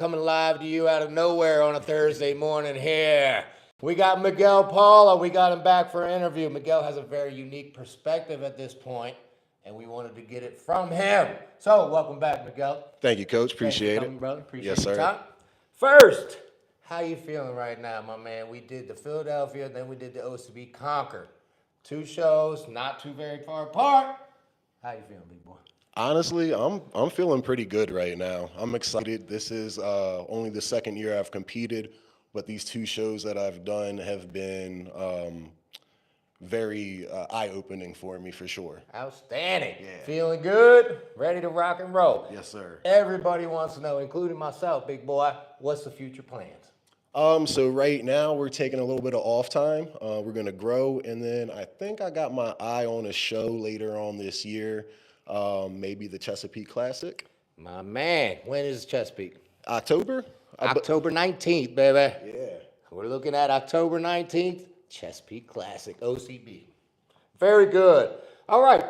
coming live to you out of nowhere on a Thursday morning here. We got Miguel Paula. We got him back for an interview. Miguel has a very unique perspective at this point, and we wanted to get it from him. So, welcome back, Miguel. Thank you, Coach. Thanks for Appreciate coming, it. brother. Appreciate Yes, your sir. time. First, how you feeling right now, my man? We did the Philadelphia, then we did the OCB Conquer. 2 shows, not too very far apart. How you feeling, big boy? Honestly, I'm feeling pretty good right now. I'm excited. This is only the second year I've competed, but these 2 shows that I've done have been very eye-opening for me for sure. Outstanding. Yeah. Feeling good, ready to rock and roll. Yes, sir. Everybody wants to know, including myself, big boy, what's the future plans? So right now we're taking a little bit of off time. We're gonna grow, and then I think I got my eye on a show later on this year, maybe the Chesapeake Classic, My man, when is Chesapeake? October. October 19th, baby. Yeah. We're looking at October 19th, Chesapeake Classic, OCB. Very good. All right,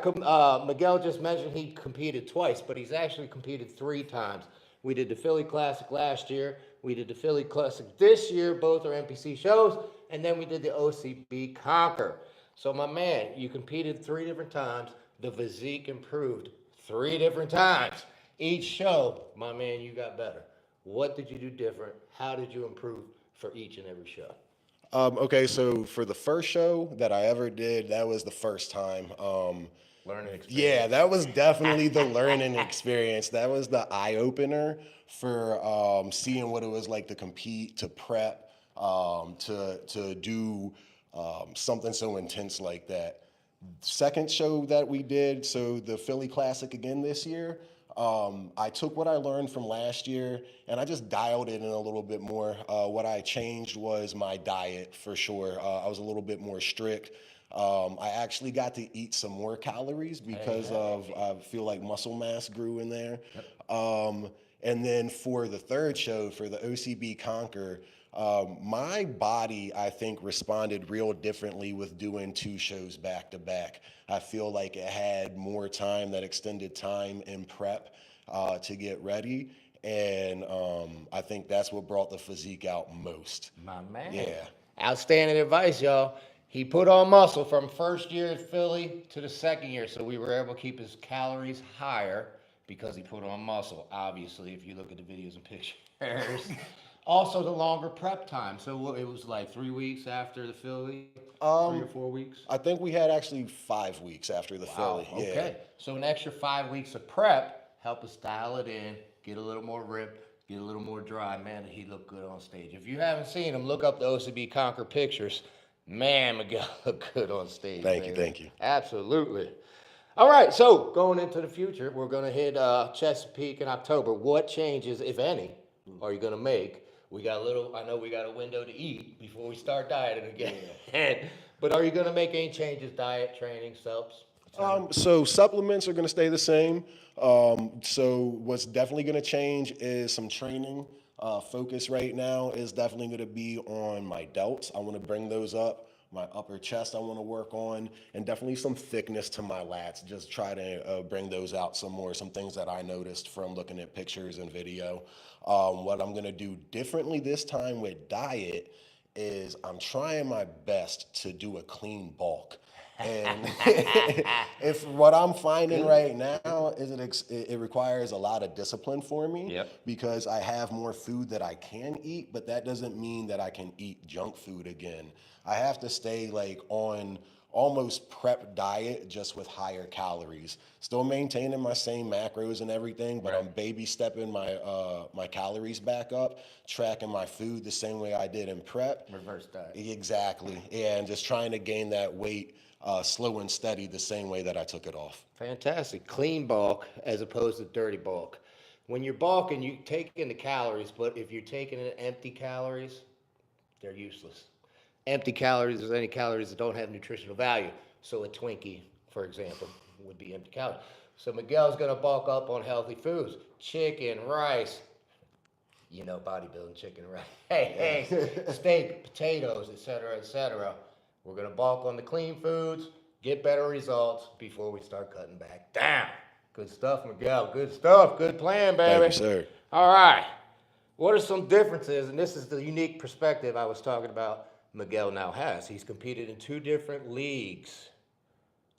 Miguel just mentioned he competed twice, but he's actually competed 3 times. We did the Philly Classic last year. We did the Philly Classic this year. Both are NPC shows. And then we did the OCB Conquer. So, my man, you competed 3 different times. The physique improved 3 different times. Each show, my man, you got better. What did you do different? How did you improve for each and every show? Okay, so for the first show that I ever did, that was the first time. Learning experience. Yeah, that was definitely the learning experience. That was the eye opener for seeing what it was like to compete, to prep, to do something so intense like that. Second show that we did, so the Philly Classic again this year. I took what I learned from last year and I just dialed it in a little bit more. What I changed was my diet for sure. I was a little bit more strict. I actually got to eat some more calories because I feel like muscle mass grew in there. And then for the third show, for the OCB Conquer, my body, I think, responded real differently with doing 2 shows back to back. I feel like it had more time, that extended time in prep to get ready. And I think that's what brought the physique out most. My man. Yeah. Outstanding advice, y'all. He put on muscle from first year at Philly to the second year, so we were able to keep his calories higher because he put on muscle, obviously, if you look at the videos and pictures. Also, the longer prep time. So it was like 3 weeks after the Philly? 3 or 4 weeks? I think we had actually 5 weeks after the Philly. Yeah. Okay. So an extra 5 weeks of prep help us dial it in, get a little more ripped, get a little more dry. Man, he looked good on stage. If you haven't seen him, look up the OCB Conquer pictures. Man, Miguel looked good on stage. Thank you. Absolutely. All right, so going into the future, we're going to hit Chesapeake in October. What changes, if any, are you going to make? I know we got a window to eat before we start dieting again. But are you going to make any changes, diet, training, subs? So supplements are going to stay the same. So what's definitely going to change is some training. Focus right now is definitely going to be on my delts. I want to bring those up. My upper chest I want to work on, and definitely some thickness to my lats. Just try to bring those out some more, some things that I noticed from looking at pictures and video. What I'm going to do differently this time with diet is I'm trying my best to do a clean bulk. And if what I'm finding right now is it requires a lot of discipline for me because I have more food that I can eat, but that doesn't mean that I can eat junk food again. I have to stay like on almost prep diet just with higher calories. Still maintaining my same macros and everything, but I'm baby stepping my calories back up, tracking my food the same way I did in prep. Reverse diet. Exactly. Yeah, and just trying to gain that weight slow and steady the same way that I took it off. Fantastic. Clean bulk as opposed to dirty bulk. When you're bulking, you take in the calories, but if you're taking in empty calories, they're useless. Empty calories is any calories that don't have nutritional value. So a Twinkie, for example, would be empty calories. So Miguel's going to bulk up on healthy foods. Chicken, rice, bodybuilding chicken, rice. Hey, steak, potatoes, etc., etc. We're going to bulk on the clean foods, get better results before we start cutting back down. Good stuff, Miguel. Good stuff. Good plan, baby. Thank you, sir. All right. What are some differences? And this is the unique perspective I was talking about Miguel now has. He's competed in 2 different leagues.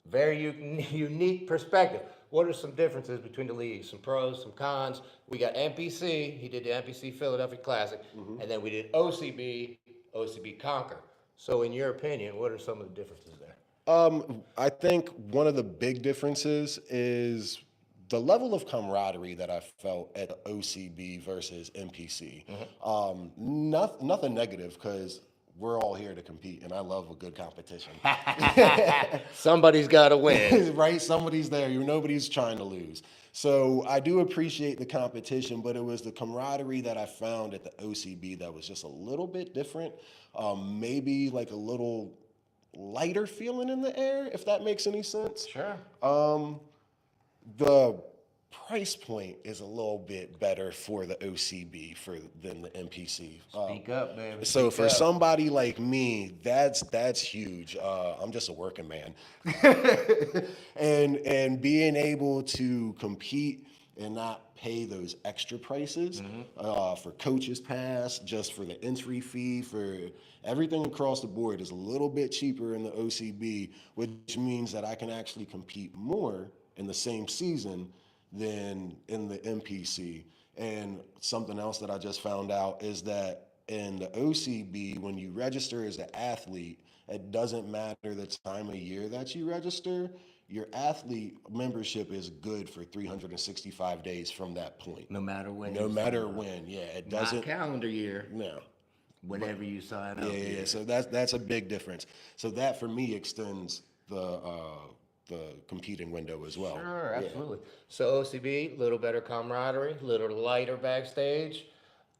Very unique perspective. What are some differences between the leagues? Some pros, some cons. We got NPC. He did the NPC Philadelphia Classic. And then we did OCB, OCB Conquer. So in your opinion, what are some of the differences there? I think one of the big differences is the level of camaraderie that I felt at OCB versus NPC. Nothing negative, because we're all here to compete, and I love a good competition. Somebody's got to win. Right? Somebody's there. Nobody's trying to lose. So I do appreciate the competition, but it was the camaraderie that I found at the OCB that was just a little bit different. Maybe like a little lighter feeling in the air, if that makes any sense. Sure. The price point is a little bit better for the OCB than the NPC. Speak up, baby. So Speak for up. somebody like me, that's huge. I'm just a working man, and being able to compete and not pay those extra prices for coaches pass, just for the entry fee, for everything across the board is a little bit cheaper in the OCB, which means that I can actually compete more in the same season than in the NPC. And something else that I just found out is that in the OCB, when you register as an athlete, it doesn't matter the time of year that you register. Your athlete membership is good for 365 days from that point. No matter when. No matter when, yeah. It doesn't. Not calendar year. No. Whenever you sign up. Yeah. So that's a big difference. So that for me extends the competing window as well. Sure, absolutely. So OCB, little better camaraderie, little lighter backstage,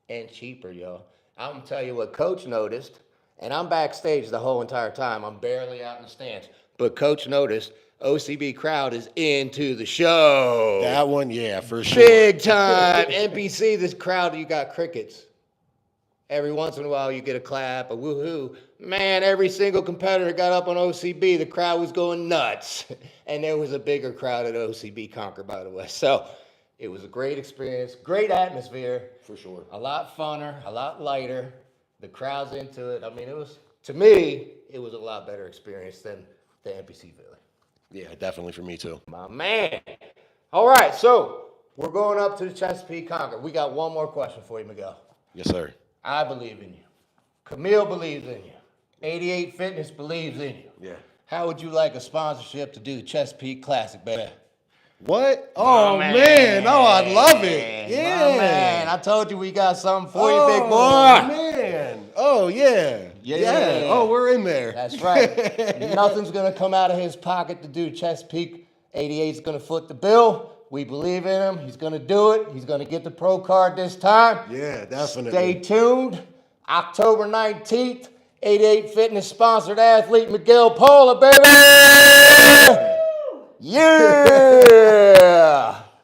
and cheaper, yo. I'm gonna tell you what Coach noticed, and I'm backstage the whole entire time. I'm barely out in the stands, but Coach noticed OCB crowd is into the show. That one, yeah, for sure. Big time. NPC, this crowd, you got crickets. Every once in a while, you get a clap, a woohoo. Man, every single competitor got up on OCB. The crowd was going nuts. And there was a bigger crowd at OCB Conquer, by the way. So it was a great experience, great atmosphere. For sure. A lot funner, a lot lighter. The crowd's into it. I mean, to me, it was a lot better experience than the NPC Philly. Yeah, definitely for me too. My man. All right, so we're going up to the Chesapeake Conquer. We got one more question for you, Miguel. Yes, sir. I believe in you. Camille believes in you. 88 Fitness believes in you. Yeah. How would you like a sponsorship to do the Chesapeake Classic, baby? What? Oh, man. Oh, I'd love it. Yeah. My man, I told you we got something for you, big boy. Oh, man. Oh, yeah. Yeah. Oh, we're in there. That's right. Nothing's going to come out of his pocket to do Chesapeake. 88's going to foot the bill. We believe in him. He's going to do it. He's going to get the pro card this time. Yeah, definitely. Stay tuned. October 19th, 88 Fitness sponsored athlete Miguel Pola, baby. Yeah.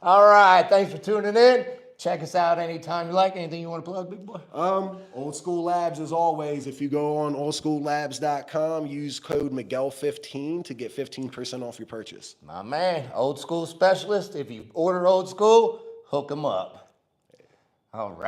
All right. Thanks for tuning in. Check us out anytime you like. Anything you want to plug, big boy? Old School Labs, as always. If you go on oldschoollabs.com, use code Miguel15 to get 15% off your purchase. My man, Old School Specialist. If you order Old School, hook him up. All right.